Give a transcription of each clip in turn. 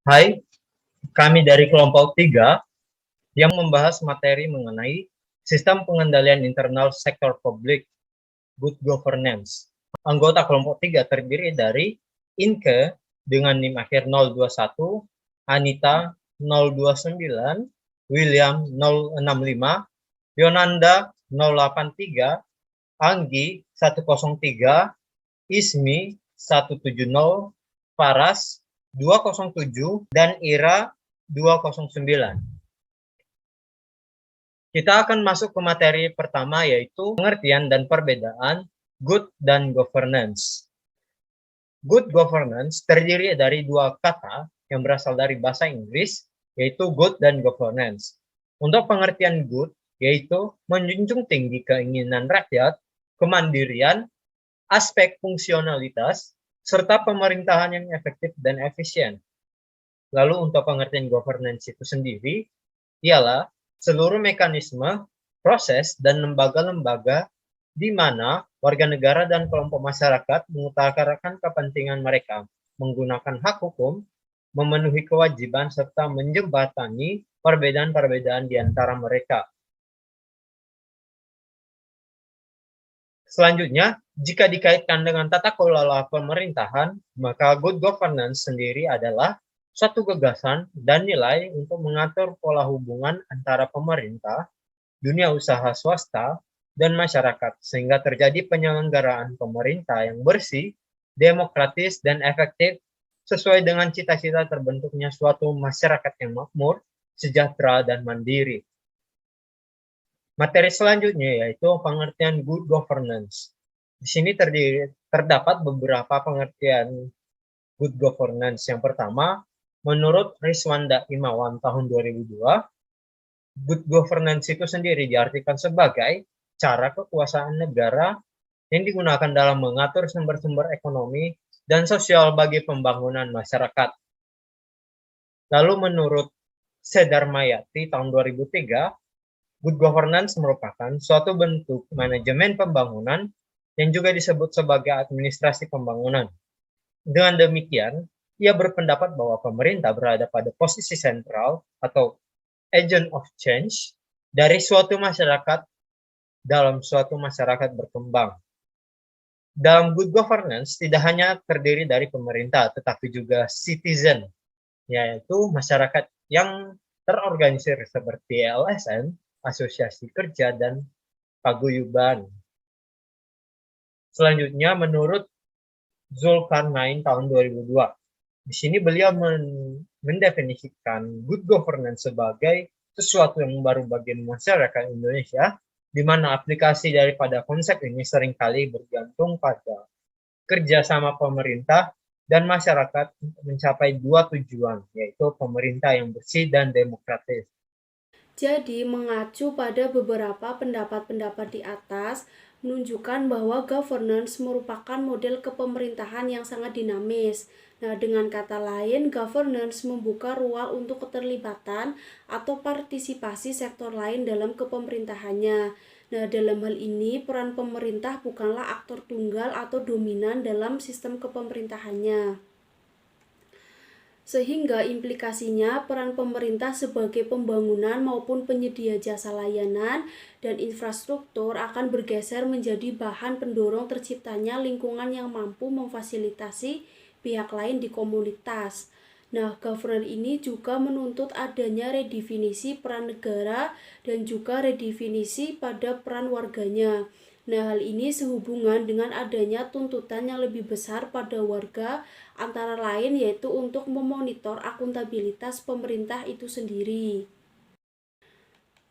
Hai, kami dari kelompok 3 yang membahas materi mengenai sistem pengendalian internal sektor publik, good governance. Anggota kelompok 3 terdiri dari Inke dengan NIM akhir 021, Anita 029, William 065, Yonanda 083, Anggi 103, Ismi 170, Paras 207, dan Ira 209. Kita akan masuk ke materi pertama, yaitu pengertian dan perbedaan good dan governance. Good governance terdiri dari dua kata yang berasal dari bahasa Inggris, yaitu good dan governance. Untuk pengertian good, yaitu menjunjung tinggi keinginan rakyat, kemandirian, aspek fungsionalitas, serta pemerintahan yang efektif dan efisien. Lalu untuk pengertian governance itu sendiri, ialah seluruh mekanisme, proses, dan lembaga-lembaga di mana warga negara dan kelompok masyarakat mengutarakan kepentingan mereka, menggunakan hak hukum, memenuhi kewajiban, serta menjembatani perbedaan-perbedaan di antara mereka. Selanjutnya, jika dikaitkan dengan tata kelola pemerintahan, maka good governance sendiri adalah suatu gagasan dan nilai untuk mengatur pola hubungan antara pemerintah, dunia usaha swasta, dan masyarakat, sehingga terjadi penyelenggaraan pemerintah yang bersih, demokratis, dan efektif sesuai dengan cita-cita terbentuknya suatu masyarakat yang makmur, sejahtera, dan mandiri. Materi selanjutnya yaitu pengertian good governance. Di sini terdapat beberapa pengertian good governance. Yang pertama, menurut Riswanda Imawan tahun 2002, good governance itu sendiri diartikan sebagai cara kekuasaan negara yang digunakan dalam mengatur sumber-sumber ekonomi dan sosial bagi pembangunan masyarakat. Lalu menurut Sedarmayati tahun 2003, good governance merupakan suatu bentuk manajemen pembangunan yang juga disebut sebagai administrasi pembangunan. Dengan demikian, ia berpendapat bahwa pemerintah berada pada posisi sentral atau agent of change dari suatu masyarakat dalam suatu masyarakat berkembang. Dalam good governance tidak hanya terdiri dari pemerintah, tetapi juga citizen, yaitu masyarakat yang terorganisir seperti LSM, asosiasi kerja, dan paguyuban. Selanjutnya, menurut Zulkarnain tahun 2002, di sini beliau mendefinisikan good governance sebagai sesuatu yang baru bagi masyarakat Indonesia, di mana aplikasi daripada konsep ini seringkali bergantung pada kerjasama pemerintah dan masyarakat untuk mencapai dua tujuan, yaitu pemerintah yang bersih dan demokratis. Jadi, mengacu pada beberapa pendapat-pendapat di atas, menunjukkan bahwa governance merupakan model kepemerintahan yang sangat dinamis. Nah, dengan kata lain, governance membuka ruang untuk keterlibatan atau partisipasi sektor lain dalam kepemerintahannya. Nah, dalam hal ini, peran pemerintah bukanlah aktor tunggal atau dominan dalam sistem kepemerintahannya. Sehingga implikasinya peran pemerintah sebagai pembangunan maupun penyedia jasa layanan dan infrastruktur akan bergeser menjadi bahan pendorong terciptanya lingkungan yang mampu memfasilitasi pihak lain di komunitas. Nah, governance ini juga menuntut adanya redefinisi peran negara dan juga redefinisi pada peran warganya. Nah, hal ini sehubungan dengan adanya tuntutan yang lebih besar pada warga, antara lain yaitu untuk memonitor akuntabilitas pemerintah itu sendiri.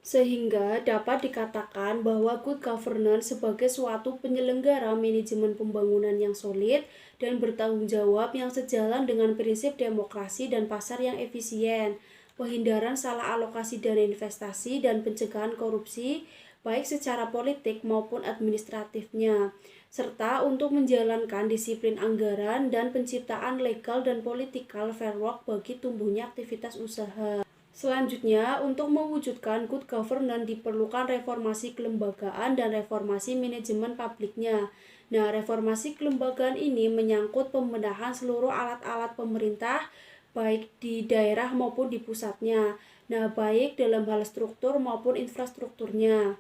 Sehingga dapat dikatakan bahwa good governance sebagai suatu penyelenggara manajemen pembangunan yang solid dan bertanggung jawab yang sejalan dengan prinsip demokrasi dan pasar yang efisien, penghindaran salah alokasi dana investasi, dan pencegahan korupsi, baik secara politik maupun administratifnya, serta untuk menjalankan disiplin anggaran dan penciptaan legal dan political framework bagi tumbuhnya aktivitas usaha. Selanjutnya, untuk mewujudkan good governance diperlukan reformasi kelembagaan dan reformasi manajemen publiknya. Nah, reformasi kelembagaan ini menyangkut pembenahan seluruh alat-alat pemerintah, baik di daerah maupun di pusatnya. Nah, baik dalam hal struktur maupun infrastrukturnya.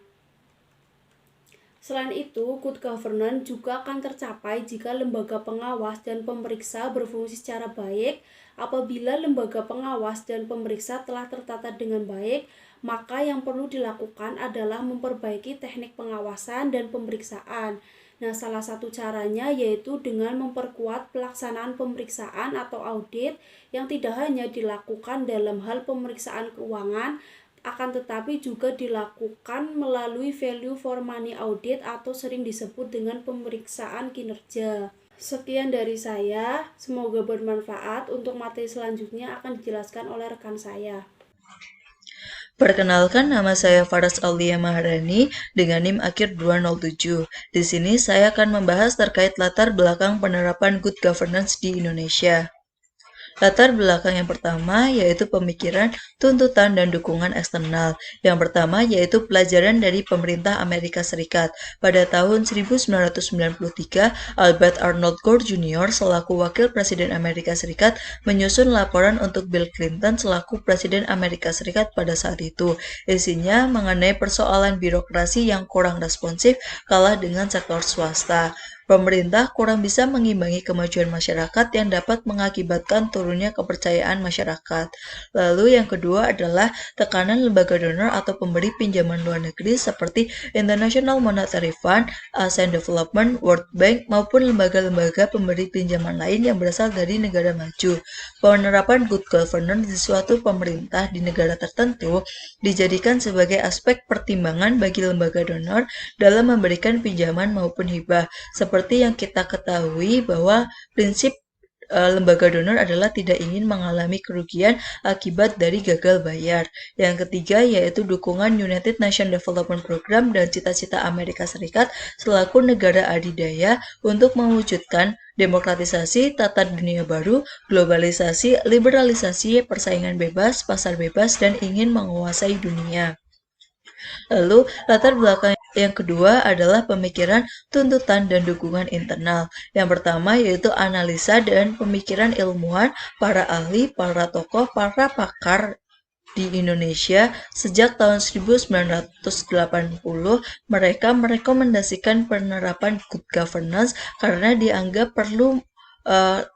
Selain itu, good governance juga akan tercapai jika lembaga pengawas dan pemeriksa berfungsi secara baik. Apabila lembaga pengawas dan pemeriksa telah tertata dengan baik, maka yang perlu dilakukan adalah memperbaiki teknik pengawasan dan pemeriksaan. Nah, salah satu caranya yaitu dengan memperkuat pelaksanaan pemeriksaan atau audit yang tidak hanya dilakukan dalam hal pemeriksaan keuangan, akan tetapi juga dilakukan melalui value for money audit atau sering disebut dengan pemeriksaan kinerja. Sekian dari saya, semoga bermanfaat. Untuk materi selanjutnya akan dijelaskan oleh rekan saya. Perkenalkan, nama saya Faras Aulia Maharani dengan NIM akhir 207. Di sini saya akan membahas terkait latar belakang penerapan good governance di Indonesia. Latar belakang yang pertama yaitu pemikiran, tuntutan, dan dukungan eksternal. Yang pertama yaitu pelajaran dari pemerintah Amerika Serikat. Pada tahun 1993, Albert Arnold Gore Jr. selaku Wakil Presiden Amerika Serikat menyusun laporan untuk Bill Clinton selaku Presiden Amerika Serikat pada saat itu. Isinya mengenai persoalan birokrasi yang kurang responsif kalah dengan sektor swasta. Pemerintah kurang bisa mengimbangi kemajuan masyarakat yang dapat mengakibatkan turunnya kepercayaan masyarakat. Lalu yang kedua adalah tekanan lembaga donor atau pemberi pinjaman luar negeri seperti International Monetary Fund, ASEAN Development, World Bank, maupun lembaga-lembaga pemberi pinjaman lain yang berasal dari negara maju. Penerapan good governance di suatu pemerintah di negara tertentu dijadikan sebagai aspek pertimbangan bagi lembaga donor dalam memberikan pinjaman maupun hibah. Seperti yang kita ketahui bahwa prinsip lembaga donor adalah tidak ingin mengalami kerugian akibat dari gagal bayar. Yang ketiga yaitu dukungan United Nations Development Program dan cita-cita Amerika Serikat selaku negara adidaya untuk mewujudkan demokratisasi, tata dunia baru, globalisasi, liberalisasi, persaingan bebas, pasar bebas, dan ingin menguasai dunia. Lalu, latar belakang yang kedua adalah pemikiran, tuntutan, dan dukungan internal. Yang pertama yaitu analisa dan pemikiran ilmuwan, para ahli, para tokoh, para pakar di Indonesia sejak tahun 1980. Mereka merekomendasikan penerapan good governance karena dianggap perlu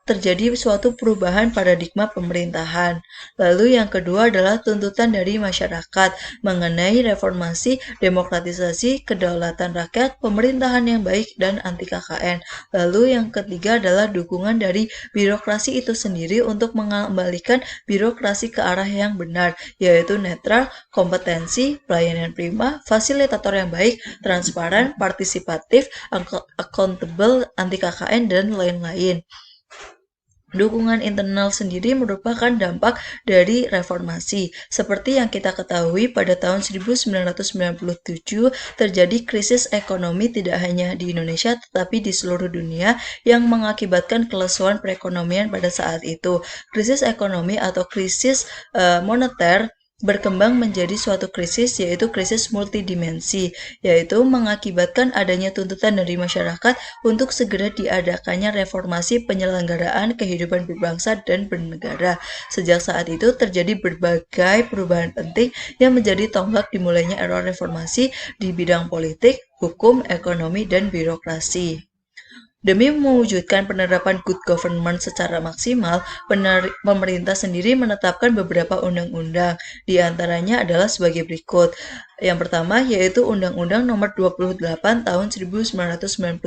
terjadi suatu perubahan paradigma pemerintahan. Lalu yang kedua adalah tuntutan dari masyarakat mengenai reformasi, demokratisasi, kedaulatan rakyat, pemerintahan yang baik, dan anti KKN. Lalu yang ketiga adalah dukungan dari birokrasi itu sendiri untuk mengembalikan birokrasi ke arah yang benar, yaitu netral, kompetensi, pelayanan prima, fasilitator yang baik, transparan, partisipatif, accountable, anti KKN, dan lain-lain. Dukungan internal sendiri merupakan dampak dari reformasi. Seperti yang kita ketahui pada tahun 1997 terjadi krisis ekonomi tidak hanya di Indonesia tetapi di seluruh dunia yang mengakibatkan kelesuan perekonomian pada saat itu. Krisis ekonomi atau krisis moneter berkembang menjadi suatu krisis yaitu krisis multidimensi, yaitu mengakibatkan adanya tuntutan dari masyarakat untuk segera diadakannya reformasi penyelenggaraan kehidupan berbangsa dan bernegara. Sejak saat itu terjadi berbagai perubahan penting yang menjadi tonggak dimulainya era reformasi di bidang politik, hukum, ekonomi, dan birokrasi. Demi mewujudkan penerapan good government secara maksimal, pemerintah sendiri menetapkan beberapa undang-undang. Di antaranya adalah sebagai berikut. Yang pertama yaitu Undang-Undang Nomor 28 Tahun 1999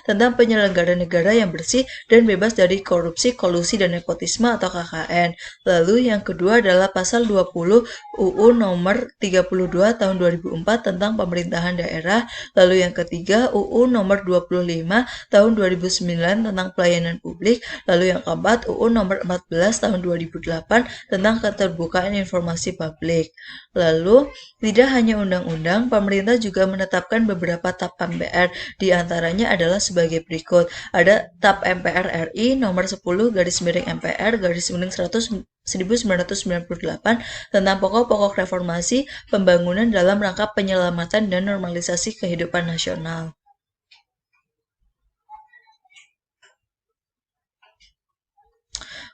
tentang Penyelenggaraan Negara yang Bersih dan Bebas dari Korupsi, Kolusi, dan Nepotisme atau KKN. Lalu yang kedua adalah Pasal 20 UU Nomor 32 Tahun 2004 tentang Pemerintahan Daerah. Lalu yang ketiga UU Nomor 25 Tahun 2009 tentang Pelayanan Publik. Lalu yang keempat UU Nomor 14 Tahun 2008 tentang Keterbukaan Informasi Publik. Lalu tidak hanya undang-undang, pemerintah juga menetapkan beberapa TAP MPR. Di antaranya adalah sebagai berikut. Ada TAP MPR RI nomor 10/MPR/100 1998 tentang pokok-pokok reformasi pembangunan dalam rangka penyelamatan dan normalisasi kehidupan nasional.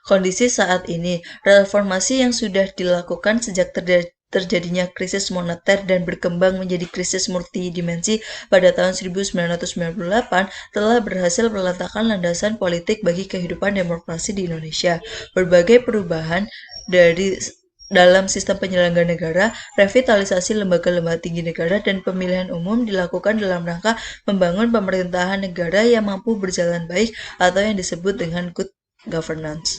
kondisi saat ini. Reformasi yang sudah dilakukan sejak terjadinya krisis moneter dan berkembang menjadi krisis multidimensi pada tahun 1998 telah berhasil meletakkan landasan politik bagi kehidupan demokrasi di Indonesia. Berbagai perubahan dalam sistem penyelenggara negara, revitalisasi lembaga-lembaga tinggi negara, dan pemilihan umum dilakukan dalam rangka membangun pemerintahan negara yang mampu berjalan baik atau yang disebut dengan good governance.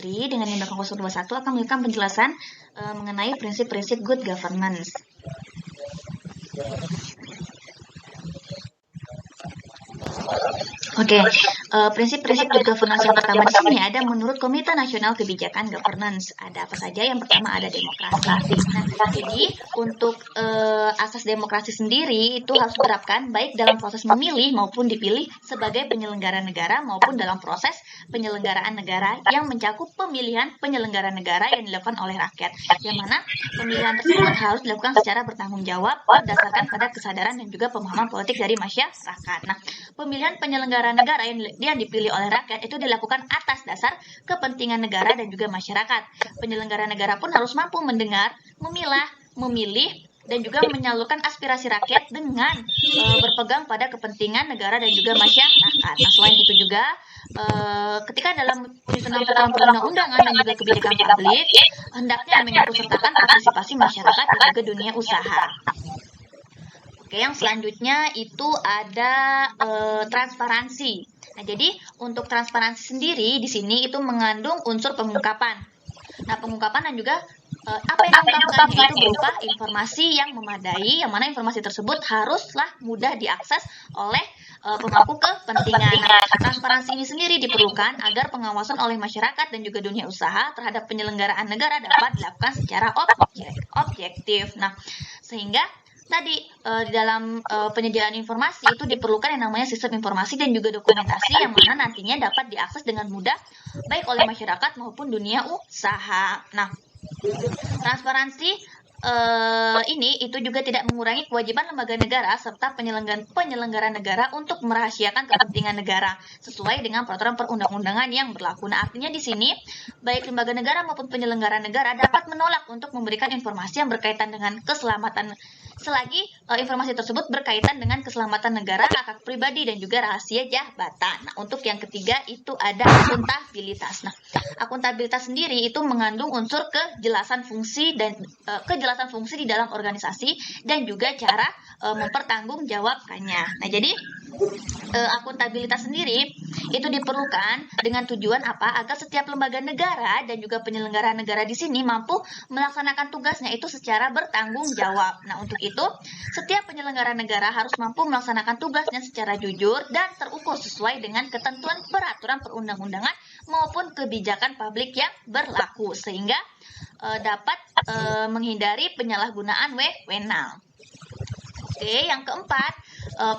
Dengan yang 021 akan memberikan penjelasan mengenai prinsip-prinsip good governance. Oke, prinsip-prinsip good governance yang pertama di sini ada menurut Komite Nasional Kebijakan Governance. Ada apa saja? Yang pertama ada demokrasi. Nah, jadi untuk asas demokrasi sendiri itu harus diterapkan baik dalam proses memilih maupun dipilih sebagai penyelenggara negara maupun dalam proses penyelenggaraan negara yang mencakup pemilihan penyelenggara negara yang dilakukan oleh rakyat. Yang mana pemilihan tersebut harus dilakukan secara bertanggung jawab berdasarkan pada kesadaran dan juga pemahaman politik dari masyarakat. Nah, pemilihan penyelenggara negara yang dipilih oleh rakyat itu dilakukan atas dasar kepentingan negara dan juga masyarakat. Penyelenggara negara pun harus mampu mendengar, memilah, memilih, dan juga menyalurkan aspirasi rakyat dengan berpegang pada kepentingan negara dan juga masyarakat. Nah, selain itu juga ketika dalam penyusunan perundang-undangan dan juga kebijakan publik, hendaknya mengikut sertakan partisipasi masyarakat dan juga dunia usaha. Oke, yang selanjutnya itu ada transparansi. Nah, jadi untuk transparansi sendiri di sini itu mengandung unsur pengungkapan. Nah, pengungkapan dan juga apa yang diungkapkannya itu berupa informasi yang memadai, yang mana informasi tersebut haruslah mudah diakses oleh pemangku kepentingan. Transparansi ini sendiri diperlukan agar pengawasan oleh masyarakat dan juga dunia usaha terhadap penyelenggaraan negara dapat dilakukan secara objektif. Nah, sehingga tadi di dalam penyediaan informasi itu diperlukan yang namanya sistem informasi dan juga dokumentasi yang mana nantinya dapat diakses dengan mudah baik oleh masyarakat maupun dunia usaha. Nah, transparansi ini itu juga tidak mengurangi kewajiban lembaga negara serta penyelenggara negara untuk merahasiakan kepentingan negara sesuai dengan peraturan perundang-undangan yang berlaku. Nah, artinya di sini baik lembaga negara maupun penyelenggara negara dapat menolak untuk memberikan informasi yang berkaitan dengan keselamatan selagi informasi tersebut berkaitan dengan keselamatan negara, hak pribadi, dan juga rahasia jabatan. Nah, untuk yang ketiga itu ada akuntabilitas. Nah, akuntabilitas sendiri itu mengandung unsur kejelasan fungsi di dalam organisasi dan juga cara mempertanggungjawabkannya. Nah, jadi akuntabilitas sendiri itu diperlukan dengan tujuan apa? Agar setiap lembaga negara dan juga penyelenggara negara di sini mampu melaksanakan tugasnya itu secara bertanggung jawab. Nah, untuk itu setiap penyelenggara negara harus mampu melaksanakan tugasnya secara jujur dan terukur sesuai dengan ketentuan peraturan perundang-undangan maupun kebijakan publik yang berlaku sehingga dapat menghindari penyalahgunaan wewenang. Oke, yang keempat,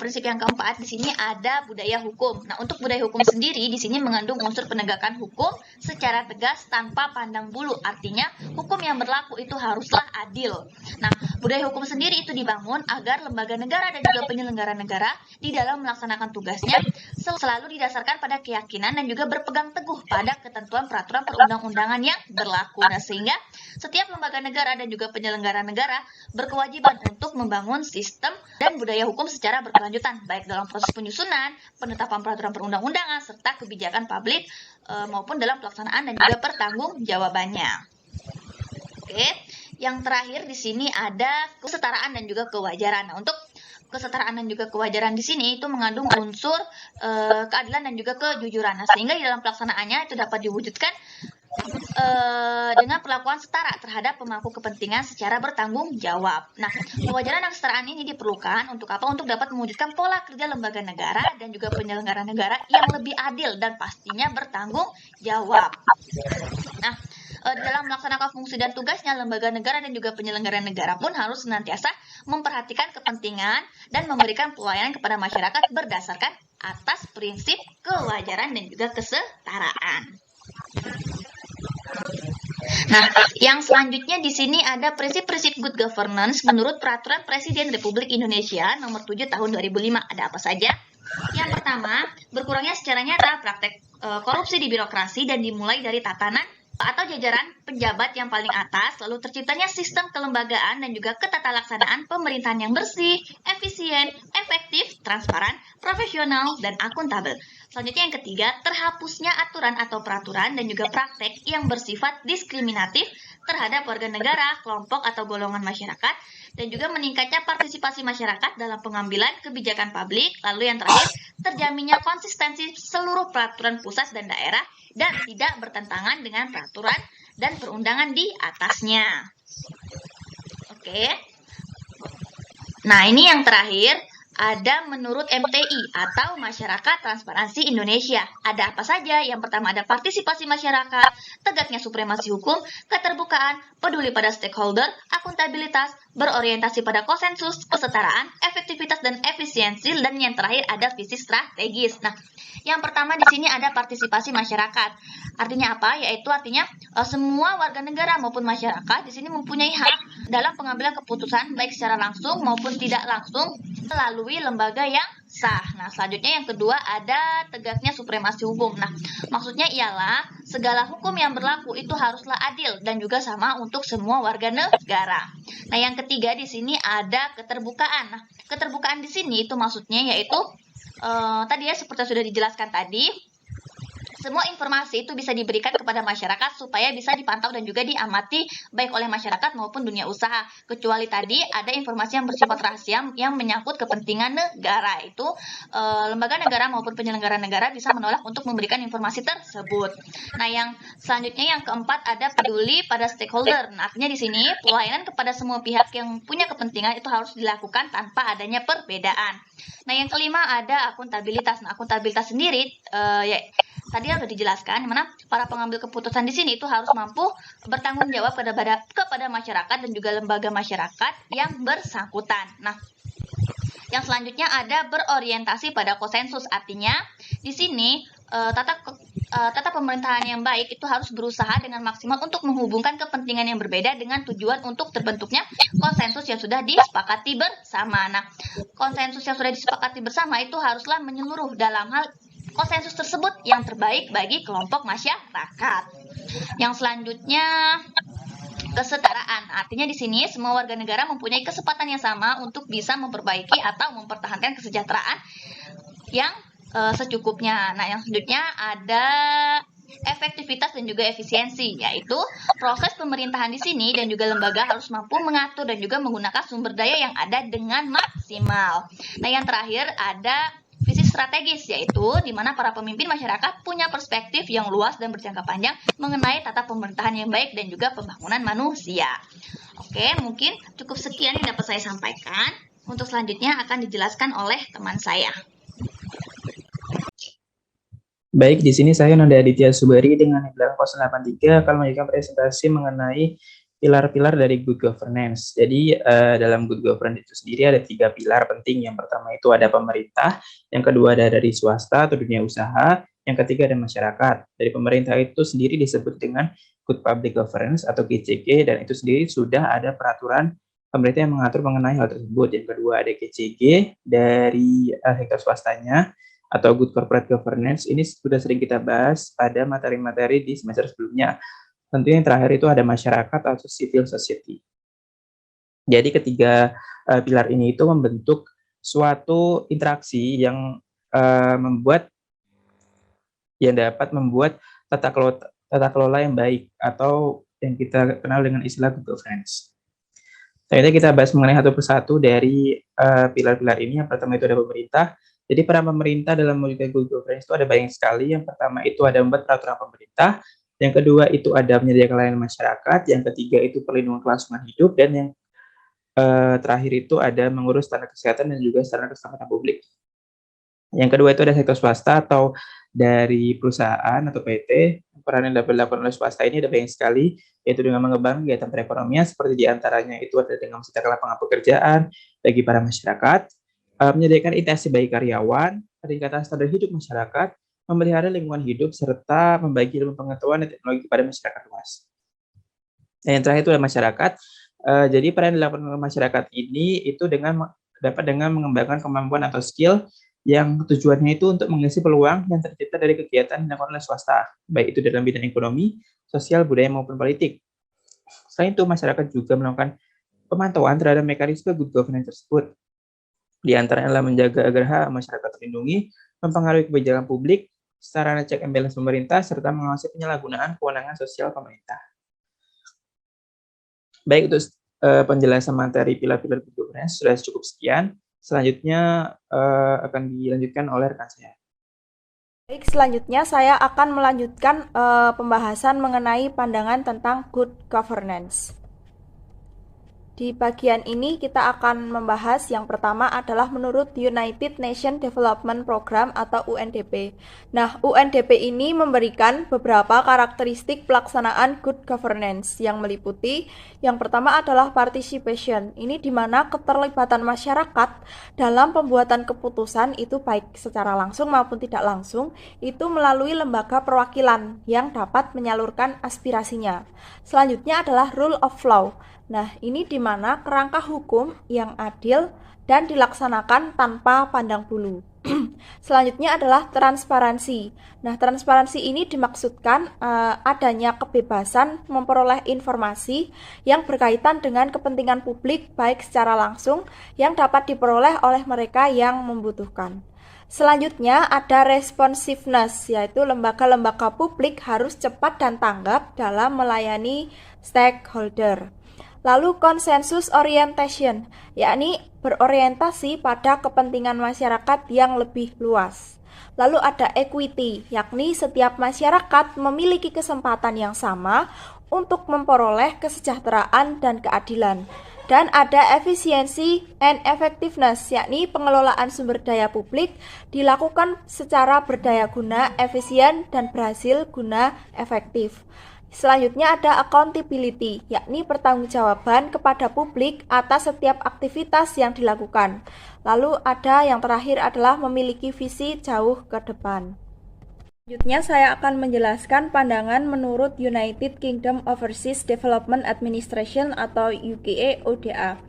prinsip yang keempat di sini ada budaya hukum. Nah, untuk budaya hukum sendiri di sini mengandung unsur penegakan hukum secara tegas tanpa pandang bulu. Artinya, hukum yang berlaku itu haruslah adil. Nah, budaya hukum sendiri itu dibangun agar lembaga negara dan juga penyelenggara negara di dalam melaksanakan tugasnya selalu didasarkan pada keyakinan dan juga berpegang teguh pada ketentuan peraturan perundang-undangan yang berlaku. Nah, sehingga setiap lembaga negara dan juga penyelenggara negara berkewajiban untuk membangun sistem dan budaya hukum secara berkelanjutan, baik dalam proses penyusunan, penetapan peraturan perundang-undangan, serta kebijakan publik maupun dalam pelaksanaan dan juga pertanggungjawabannya. Oke, yang terakhir di sini ada kesetaraan dan juga kewajaran. Nah, untuk kesetaraan dan juga kewajaran di sini itu mengandung unsur keadilan dan juga kejujuran. Nah, sehingga di dalam pelaksanaannya itu dapat diwujudkan dengan perlakuan setara terhadap pemangku kepentingan secara bertanggung jawab. Nah, kewajaran dan kesetaraan ini diperlukan untuk apa? Untuk dapat mewujudkan pola kerja lembaga negara dan juga penyelenggara negara yang lebih adil dan pastinya bertanggung jawab. Nah, dalam melaksanakan fungsi dan tugasnya, lembaga negara dan juga penyelenggara negara pun harus senantiasa memperhatikan kepentingan dan memberikan pelayanan kepada masyarakat berdasarkan atas prinsip kewajaran dan juga kesetaraan. Nah, yang selanjutnya di sini ada prinsip-prinsip good governance menurut Peraturan Presiden Republik Indonesia Nomor 7 Tahun 2005. Ada apa saja? Yang pertama, berkurangnya secara nyata praktek korupsi di birokrasi dan dimulai dari tatanan atau jajaran pejabat yang paling atas, lalu terciptanya sistem kelembagaan dan juga ketata laksanaan pemerintahan yang bersih, efisien, efektif, transparan, profesional, dan akuntabel. Selanjutnya yang ketiga, terhapusnya aturan atau peraturan dan juga praktek yang bersifat diskriminatif terhadap warga negara, kelompok atau golongan masyarakat, dan juga meningkatnya partisipasi masyarakat dalam pengambilan kebijakan publik. Lalu yang terakhir, terjaminnya konsistensi seluruh peraturan pusat dan daerah dan tidak bertentangan dengan peraturan dan perundangan di atasnya. Oke. Nah, ini yang terakhir, ada menurut MTI atau Masyarakat Transparansi Indonesia. Ada apa saja? Yang pertama ada partisipasi masyarakat, tegaknya supremasi hukum, keterbukaan, peduli pada stakeholder, akuntabilitas, berorientasi pada konsensus, kesetaraan, efektivitas dan efisiensi, dan yang terakhir ada visi strategis. Nah, yang pertama di sini ada partisipasi masyarakat. Artinya apa? Yaitu artinya semua warga negara maupun masyarakat di sini mempunyai hak dalam pengambilan keputusan baik secara langsung maupun tidak langsung melalui lembaga yang sah. Nah, selanjutnya yang kedua ada tegaknya supremasi hukum. Nah, maksudnya ialah segala hukum yang berlaku itu haruslah adil dan juga sama untuk semua warga negara. Nah, yang ketiga di sini ada keterbukaan. Nah, keterbukaan di sini itu maksudnya yaitu tadi ya seperti sudah dijelaskan tadi, semua informasi itu bisa diberikan kepada masyarakat supaya bisa dipantau dan juga diamati baik oleh masyarakat maupun dunia usaha. Kecuali tadi ada informasi yang bersifat rahasia yang menyangkut kepentingan negara. Itu lembaga negara maupun penyelenggara negara bisa menolak untuk memberikan informasi tersebut. Nah, yang selanjutnya yang keempat ada peduli pada stakeholder. Nah, artinya di sini pelayanan kepada semua pihak yang punya kepentingan itu harus dilakukan tanpa adanya perbedaan. Nah, yang kelima ada akuntabilitas. Nah, akuntabilitas sendiri tadi sudah dijelaskan, mana para pengambil keputusan di sini itu harus mampu bertanggung jawab kepada masyarakat dan juga lembaga masyarakat yang bersangkutan. Nah, yang selanjutnya ada berorientasi pada konsensus. Artinya di sini tata pemerintahan yang baik itu harus berusaha dengan maksimal untuk menghubungkan kepentingan yang berbeda dengan tujuan untuk terbentuknya konsensus yang sudah disepakati bersama. Nah, konsensus yang sudah disepakati bersama itu haruslah menyeluruh dalam hal konsensus tersebut yang terbaik bagi kelompok masyarakat. Yang selanjutnya kesetaraan. Artinya di sini semua warga negara mempunyai kesempatan yang sama untuk bisa memperbaiki atau mempertahankan kesejahteraan yang secukupnya. Nah, yang selanjutnya ada efektivitas dan juga efisiensi, yaitu proses pemerintahan di sini dan juga lembaga harus mampu mengatur dan juga menggunakan sumber daya yang ada dengan maksimal. Nah, yang terakhir ada visi strategis, yaitu di mana para pemimpin masyarakat punya perspektif yang luas dan berjangka panjang mengenai tata pemerintahan yang baik dan juga pembangunan manusia. Oke, mungkin cukup sekian yang dapat saya sampaikan. Untuk selanjutnya akan dijelaskan oleh teman saya. Baik, di sini saya Nanda Aditya Subari dengan nilai 083 akan melanjutkan presentasi mengenai pilar-pilar dari good governance. Jadi dalam good governance itu sendiri ada 3 pilar penting. Yang pertama itu ada pemerintah, yang kedua ada dari swasta atau dunia usaha, yang ketiga ada masyarakat. Dari pemerintah itu sendiri disebut dengan good public governance atau GCG, dan itu sendiri sudah ada peraturan pemerintah yang mengatur mengenai hal tersebut. Yang kedua ada GCG dari sektor swastanya atau good corporate governance. Ini sudah sering kita bahas pada materi-materi di semester sebelumnya. Tentunya yang terakhir itu ada masyarakat atau civil society. Jadi ketiga pilar ini itu membentuk suatu interaksi yang dapat membuat tata kelola yang baik atau yang kita kenal dengan istilah good governance. Selanjutnya kita bahas mengenai satu persatu dari pilar-pilar ini. Yang pertama itu ada pemerintah. Jadi peran pemerintah dalam mewujudkan good governance itu ada banyak sekali. Yang pertama itu ada membuat peraturan pemerintah. Yang kedua itu ada menyediakan layanan masyarakat, yang ketiga itu perlindungan kelangsungan hidup, dan yang terakhir itu ada mengurus standar kesehatan dan juga standar keselamatan publik. Yang kedua itu ada sektor swasta atau dari perusahaan atau PT. Peran yang dapat dilakukan oleh swasta ini ada banyak sekali, yaitu dengan mengembangkan kegiatan perekonomian seperti diantaranya itu ada dengan menciptakan lapangan pekerjaan bagi para masyarakat, menyediakan interaksi bagi karyawan, peningkatan standar hidup masyarakat, memelihara lingkungan hidup, serta membagi ilmu pengetahuan dan teknologi kepada masyarakat luas. Dan yang terakhir itu adalah masyarakat. Jadi peran yang dilakukan oleh masyarakat ini itu dapat dengan mengembangkan kemampuan atau skill yang tujuannya itu untuk mengisi peluang yang tercipta dari kegiatan yang dilakukan oleh swasta, baik itu dalam bidang ekonomi, sosial, budaya, maupun politik. Selain itu, masyarakat juga melakukan pemantauan terhadap mekanisme good governance tersebut. Di antaranya adalah menjaga agar hak masyarakat terlindungi, mempengaruhi kebijakan publik, sarana check and balance pemerintah, serta mengawasi penyalahgunaan kewenangan sosial pemerintah. Baik, untuk penjelasan materi pilar-pilar good governance sudah cukup sekian. Selanjutnya akan dilanjutkan oleh rekan saya. Baik, selanjutnya saya akan melanjutkan pembahasan mengenai pandangan tentang good governance. Di bagian ini kita akan membahas yang pertama adalah menurut United Nations Development Program atau UNDP. Nah, UNDP ini memberikan beberapa karakteristik pelaksanaan good governance yang meliputi yang pertama adalah participation. Ini di mana keterlibatan masyarakat dalam pembuatan keputusan itu baik secara langsung maupun tidak langsung itu melalui lembaga perwakilan yang dapat menyalurkan aspirasinya. Selanjutnya adalah rule of law. Nah, ini di mana kerangka hukum yang adil dan dilaksanakan tanpa pandang bulu. Selanjutnya adalah transparansi. Nah, transparansi ini dimaksudkan adanya kebebasan memperoleh informasi yang berkaitan dengan kepentingan publik baik secara langsung yang dapat diperoleh oleh mereka yang membutuhkan. Selanjutnya ada responsiveness, yaitu lembaga-lembaga publik harus cepat dan tanggap dalam melayani stakeholder. Lalu konsensus orientation, yakni berorientasi pada kepentingan masyarakat yang lebih luas. Lalu ada equity, yakni setiap masyarakat memiliki kesempatan yang sama untuk memperoleh kesejahteraan dan keadilan. Dan ada efisiensi and effectiveness, yakni pengelolaan sumber daya publik dilakukan secara berdaya guna, efisien, dan berhasil guna efektif. Selanjutnya ada accountability, yakni pertanggungjawaban kepada publik atas setiap aktivitas yang dilakukan. Lalu ada yang terakhir adalah memiliki visi jauh ke depan. Selanjutnya saya akan menjelaskan pandangan menurut United Kingdom Overseas Development Administration atau UKA ODA.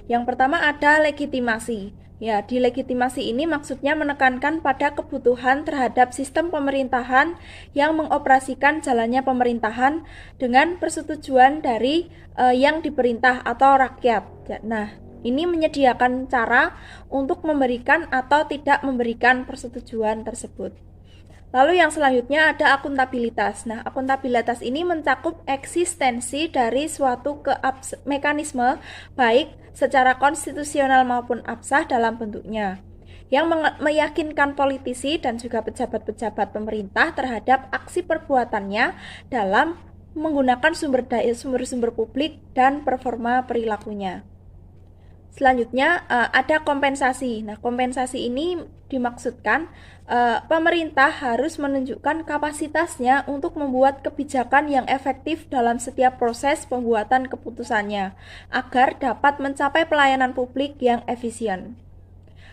Yang pertama ada legitimasi. Ya, di legitimasi ini maksudnya menekankan pada kebutuhan terhadap sistem pemerintahan yang mengoperasikan jalannya pemerintahan dengan persetujuan dari yang diperintah atau rakyat. Nah, ini menyediakan cara untuk memberikan atau tidak memberikan persetujuan tersebut. Lalu yang selanjutnya ada akuntabilitas. Nah, akuntabilitas ini mencakup eksistensi dari suatu mekanisme baik secara konstitusional maupun absah dalam bentuknya yang meyakinkan politisi dan juga pejabat-pejabat pemerintah terhadap aksi perbuatannya dalam menggunakan sumber-sumber publik dan performa perilakunya. Selanjutnya ada kompensasi. Nah, kompensasi ini dimaksudkan pemerintah harus menunjukkan kapasitasnya untuk membuat kebijakan yang efektif dalam setiap proses pembuatan keputusannya agar dapat mencapai pelayanan publik yang efisien.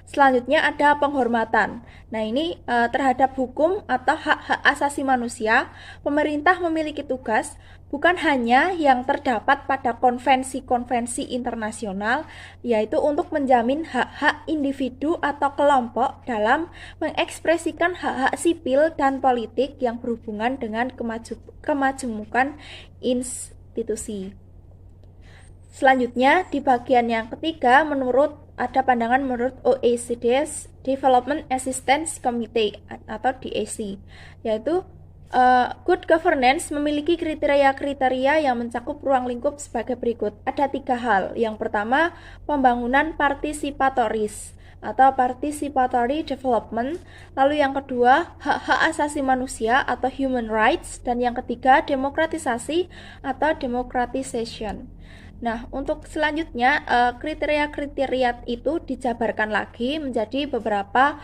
Selanjutnya ada penghormatan. Nah, ini terhadap hukum atau hak-hak asasi manusia, pemerintah memiliki tugas bukan hanya yang terdapat pada konvensi-konvensi internasional, yaitu untuk menjamin hak-hak individu atau kelompok dalam mengekspresikan hak-hak sipil dan politik yang berhubungan dengan kemajemukan institusi. Selanjutnya, di bagian yang ketiga, ada pandangan menurut OECD's Development Assistance Committee atau DAC, yaitu good governance memiliki kriteria-kriteria yang mencakup ruang lingkup sebagai berikut. Ada 3 hal. Yang pertama, pembangunan partisipatoris atau participatory development. Lalu yang kedua, hak-hak asasi manusia atau human rights. Dan yang ketiga, demokratisasi atau democratization. Nah, untuk selanjutnya kriteria-kriteria itu dijabarkan lagi menjadi beberapa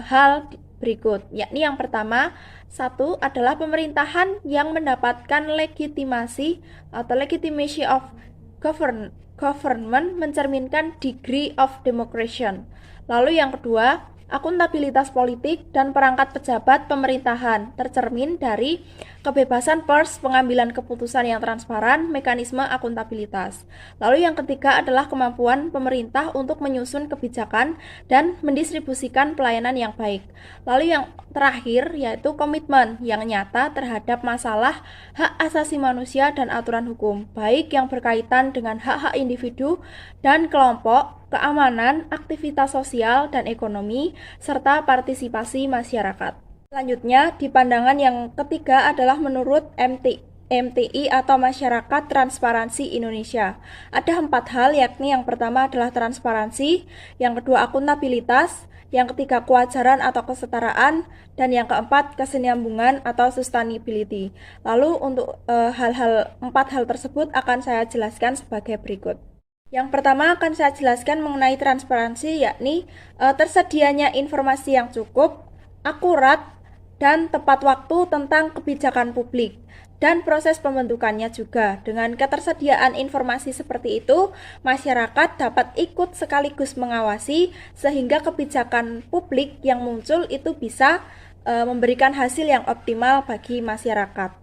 hal berikut, yakni yang pertama, 1 adalah pemerintahan yang mendapatkan legitimasi atau legitimacy of government mencerminkan degree of democracy. Lalu yang kedua akuntabilitas politik, dan perangkat pejabat pemerintahan, tercermin dari kebebasan pers, pengambilan keputusan yang transparan, mekanisme akuntabilitas. Lalu yang ketiga adalah kemampuan pemerintah untuk menyusun kebijakan dan mendistribusikan pelayanan yang baik. Lalu yang terakhir yaitu komitmen yang nyata terhadap masalah hak asasi manusia dan aturan hukum, baik yang berkaitan dengan hak-hak individu dan kelompok, keamanan, aktivitas sosial dan ekonomi, serta partisipasi masyarakat. Selanjutnya, di pandangan yang ketiga adalah menurut MTI atau Masyarakat Transparansi Indonesia. Ada 4 hal, yakni yang pertama adalah transparansi, yang kedua akuntabilitas, yang ketiga kewajaran atau kesetaraan, dan yang keempat kesinambungan atau sustainability. Lalu untuk 4 hal tersebut akan saya jelaskan sebagai berikut. Yang pertama akan saya jelaskan mengenai transparansi, yakni tersedianya informasi yang cukup, akurat, dan tepat waktu tentang kebijakan publik dan proses pembentukannya juga. Dengan ketersediaan informasi seperti itu, masyarakat dapat ikut sekaligus mengawasi sehingga kebijakan publik yang muncul itu bisa memberikan hasil yang optimal bagi masyarakat.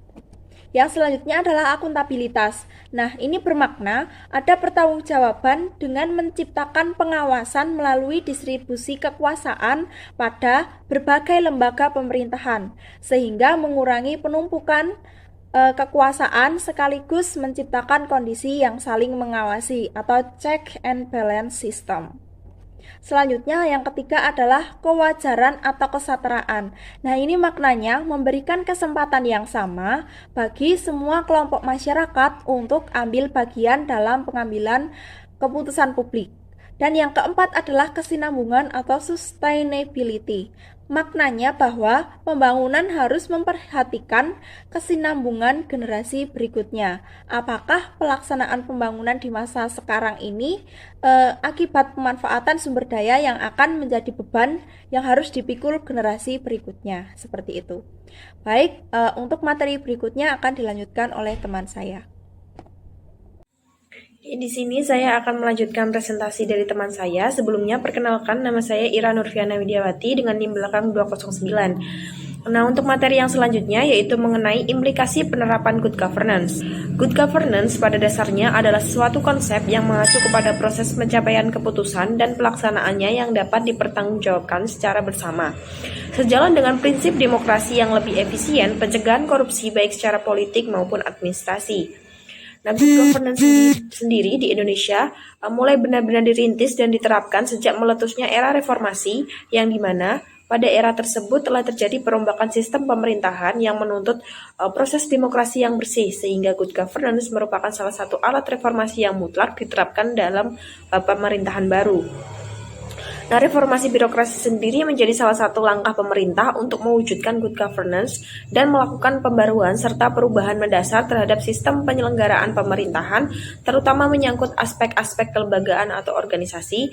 Yang selanjutnya adalah akuntabilitas. Nah, ini bermakna ada pertanggungjawaban dengan menciptakan pengawasan melalui distribusi kekuasaan pada berbagai lembaga pemerintahan, sehingga mengurangi penumpukan kekuasaan sekaligus menciptakan kondisi yang saling mengawasi atau check and balance system. Selanjutnya yang ketiga adalah kewajaran atau kesetaraan. Nah, ini maknanya memberikan kesempatan yang sama bagi semua kelompok masyarakat untuk ambil bagian dalam pengambilan keputusan publik. Dan yang keempat adalah kesinambungan atau sustainability. Maknanya bahwa pembangunan harus memperhatikan kesinambungan generasi berikutnya. Apakah pelaksanaan pembangunan di masa sekarang ini akibat pemanfaatan sumber daya yang akan menjadi beban yang harus dipikul generasi berikutnya, seperti itu. Baik, untuk materi berikutnya akan dilanjutkan oleh teman saya. Di sini saya akan melanjutkan presentasi dari teman saya. Sebelumnya, perkenalkan, nama saya Ira Nurfiana Widiawati dengan NIM belakang 209. Nah, untuk materi yang selanjutnya yaitu mengenai implikasi penerapan good governance. Good governance pada dasarnya adalah suatu konsep yang mengacu kepada proses pencapaian keputusan dan pelaksanaannya yang dapat dipertanggungjawabkan secara bersama. Sejalan dengan prinsip demokrasi yang lebih efisien, pencegahan korupsi baik secara politik maupun administrasi. Nah, good governance sendiri di Indonesia mulai benar-benar dirintis dan diterapkan sejak meletusnya era reformasi, yang dimana pada era tersebut telah terjadi perombakan sistem pemerintahan yang menuntut proses demokrasi yang bersih, sehingga good governance merupakan salah satu alat reformasi yang mutlak diterapkan dalam pemerintahan baru. Nah, reformasi birokrasi sendiri menjadi salah satu langkah pemerintah untuk mewujudkan good governance dan melakukan pembaruan serta perubahan mendasar terhadap sistem penyelenggaraan pemerintahan, terutama menyangkut aspek-aspek kelembagaan atau organisasi,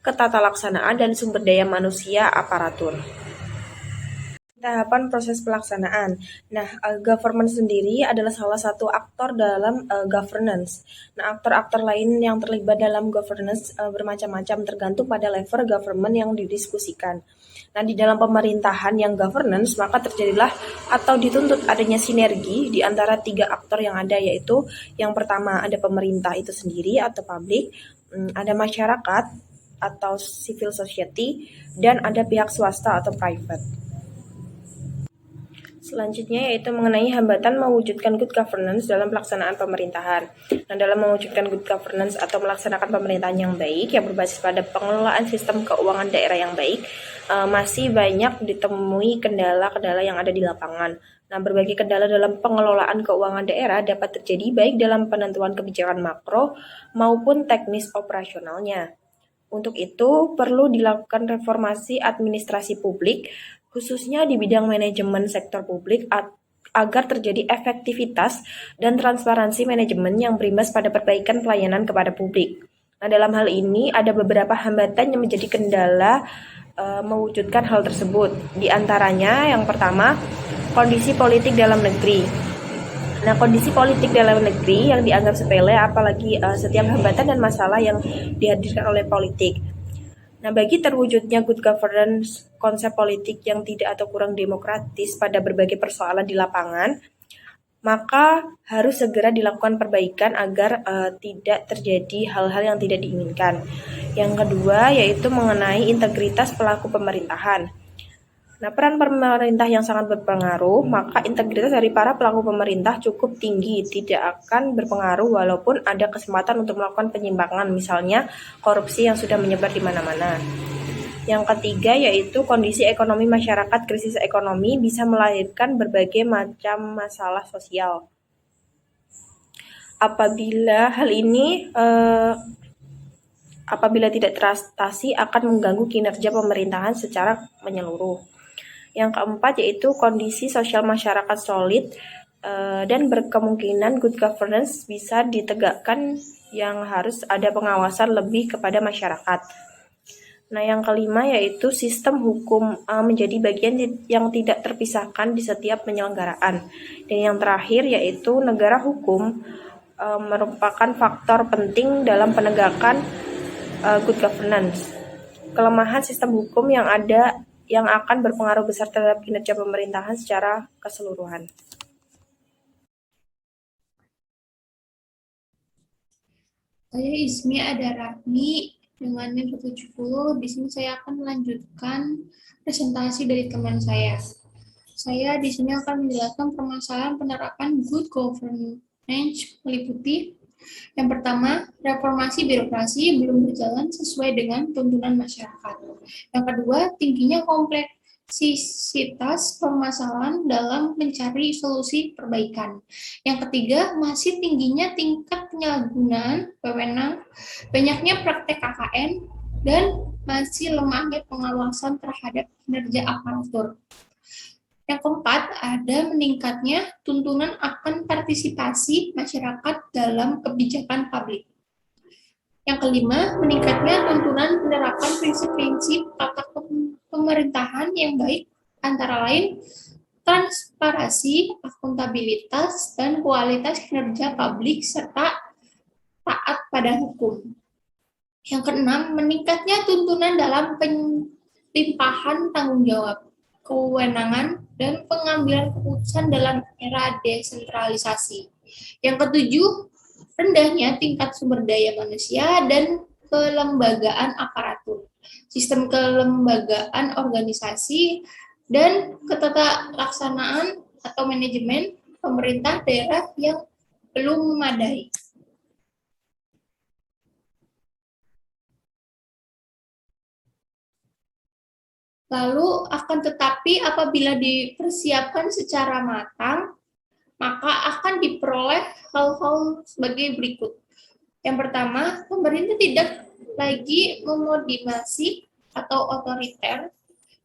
ketatalaksanaan, dan sumber daya manusia aparatur. Tahapan proses pelaksanaan. Nah, government sendiri adalah salah satu aktor dalam governance. Nah, aktor-aktor lain yang terlibat dalam governance bermacam-macam tergantung pada level government yang didiskusikan. Nah, di dalam pemerintahan yang governance, maka terjadilah atau dituntut adanya sinergi di antara 3 aktor yang ada, yaitu yang pertama ada pemerintah itu sendiri atau publik, ada masyarakat atau civil society, dan ada pihak swasta atau private. Selanjutnya yaitu mengenai hambatan mewujudkan good governance dalam pelaksanaan pemerintahan. Nah, dalam mewujudkan good governance atau melaksanakan pemerintahan yang baik yang berbasis pada pengelolaan sistem keuangan daerah yang baik, masih banyak ditemui kendala-kendala yang ada di lapangan. Nah, berbagai kendala dalam pengelolaan keuangan daerah dapat terjadi baik dalam penentuan kebijakan makro maupun teknis operasionalnya. Untuk itu, perlu dilakukan reformasi administrasi publik, khususnya di bidang manajemen sektor publik agar terjadi efektivitas dan transparansi manajemen yang berimbas pada perbaikan pelayanan kepada publik. Nah, dalam hal ini ada beberapa hambatan yang menjadi kendala mewujudkan hal tersebut. Di antaranya yang pertama, kondisi politik dalam negeri. Nah, kondisi politik dalam negeri yang dianggap sepele, apalagi setiap hambatan dan masalah yang dihadirkan oleh politik. Nah, bagi terwujudnya good governance, konsep politik yang tidak atau kurang demokratis pada berbagai persoalan di lapangan, maka harus segera dilakukan perbaikan agar tidak terjadi hal-hal yang tidak diinginkan. Yang kedua yaitu mengenai integritas pelaku pemerintahan. Nah, peran pemerintah yang sangat berpengaruh, maka integritas dari para pelaku pemerintah cukup tinggi, tidak akan berpengaruh walaupun ada kesempatan untuk melakukan penyimpangan, misalnya korupsi yang sudah menyebar di mana-mana. Yang ketiga yaitu kondisi ekonomi masyarakat. Krisis ekonomi bisa melahirkan berbagai macam masalah sosial. Apabila tidak teratasi akan mengganggu kinerja pemerintahan secara menyeluruh. Yang keempat yaitu kondisi sosial masyarakat solid dan berkemungkinan good governance bisa ditegakkan yang harus ada pengawasan lebih kepada masyarakat. Nah, yang kelima yaitu sistem hukum menjadi bagian yang tidak terpisahkan di setiap penyelenggaraan. Dan yang terakhir yaitu negara hukum merupakan faktor penting dalam penegakan good governance. Kelemahan sistem hukum yang akan berpengaruh besar terhadap kinerja pemerintahan secara keseluruhan. Saya Ismi Adarahmi dengan NIM 170. Di sini saya akan melanjutkan presentasi dari teman saya. Saya di sini akan menjelaskan permasalahan penerapan good governance meliputi yang pertama, reformasi birokrasi belum berjalan sesuai dengan tuntunan masyarakat. Yang kedua, tingginya kompleksitas permasalahan dalam mencari solusi perbaikan. Yang ketiga, masih tingginya tingkat penyalahgunaan wewenang, banyaknya praktek KKN, dan masih lemahnya pengawasan terhadap kinerja aparatur. Yang keempat, ada meningkatnya tuntunan akan partisipasi masyarakat dalam kebijakan publik. Yang kelima, meningkatnya tuntunan penerapan prinsip-prinsip tata pemerintahan yang baik, antara lain transparansi, akuntabilitas, dan kualitas kinerja publik, serta taat pada hukum. Yang keenam, meningkatnya tuntunan dalam pelimpahan tanggung jawab, kewenangan, dan pengambilan keputusan dalam era desentralisasi. Yang ketujuh, rendahnya tingkat sumber daya manusia dan kelembagaan aparatur, sistem kelembagaan organisasi, dan ketatalaksanaan atau manajemen pemerintah daerah yang belum memadai. Lalu akan tetapi apabila dipersiapkan secara matang, maka akan diperoleh hal-hal sebagai berikut. Yang pertama, pemerintah tidak lagi memodimasi atau otoriter,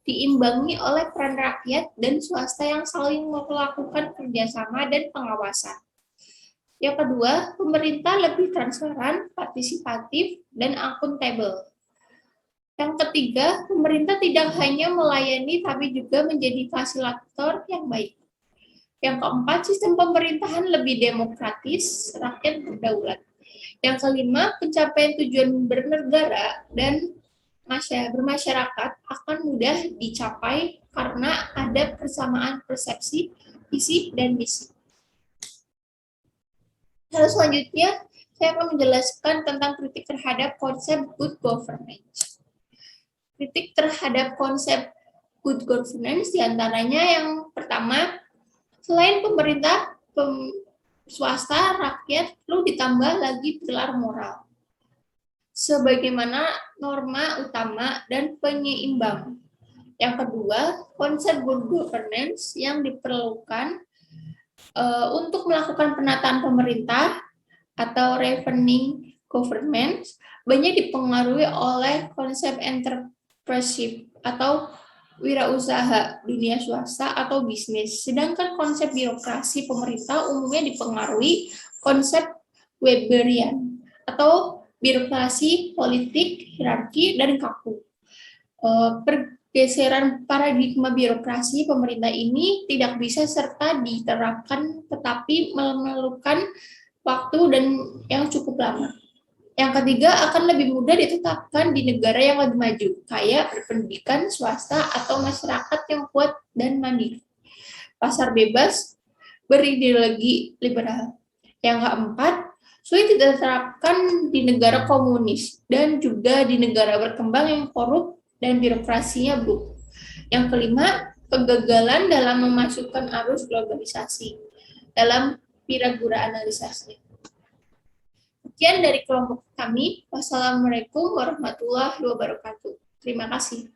diimbangi oleh peran rakyat dan swasta yang saling melakukan kerjasama dan pengawasan. Yang kedua, pemerintah lebih transparan, partisipatif, dan akuntabel. Yang ketiga, pemerintah tidak hanya melayani tapi juga menjadi fasilitator yang baik. Yang keempat, sistem pemerintahan lebih demokratis, rakyat berdaulat. Yang kelima, pencapaian tujuan bernegara dan bermasyarakat akan mudah dicapai karena ada persamaan persepsi, visi, dan misi. Lalu selanjutnya, saya akan menjelaskan tentang kritik terhadap konsep good governance. Kritik terhadap konsep good governance diantaranya yang pertama, selain pemerintah, swasta, rakyat perlu ditambah lagi pilar moral sebagaimana norma utama dan penyeimbang. Yang kedua, konsep good governance yang diperlukan untuk melakukan penataan pemerintah atau revenue government banyak dipengaruhi oleh konsep entrepreneurship atau wirausaha dunia swasta atau bisnis. Sedangkan konsep birokrasi pemerintah umumnya dipengaruhi konsep Weberian atau birokrasi politik, hierarki, dan kaku. Pergeseran paradigma birokrasi pemerintah ini tidak bisa serta diterapkan, tetapi memerlukan waktu dan yang cukup lama. Yang ketiga, akan lebih mudah ditetapkan di negara yang lebih maju, kaya, berpendidikan, swasta, atau masyarakat yang kuat dan mandiri. Pasar bebas, berideologi liberal. Yang keempat, sulit diterapkan di negara komunis dan juga di negara berkembang yang korup dan birokrasinya buruk. Yang kelima, kegagalan dalam memasukkan arus globalisasi dalam Piragura analisasi. Sekian dari kelompok kami. Wassalamualaikum warahmatullahi wabarakatuh. Terima kasih.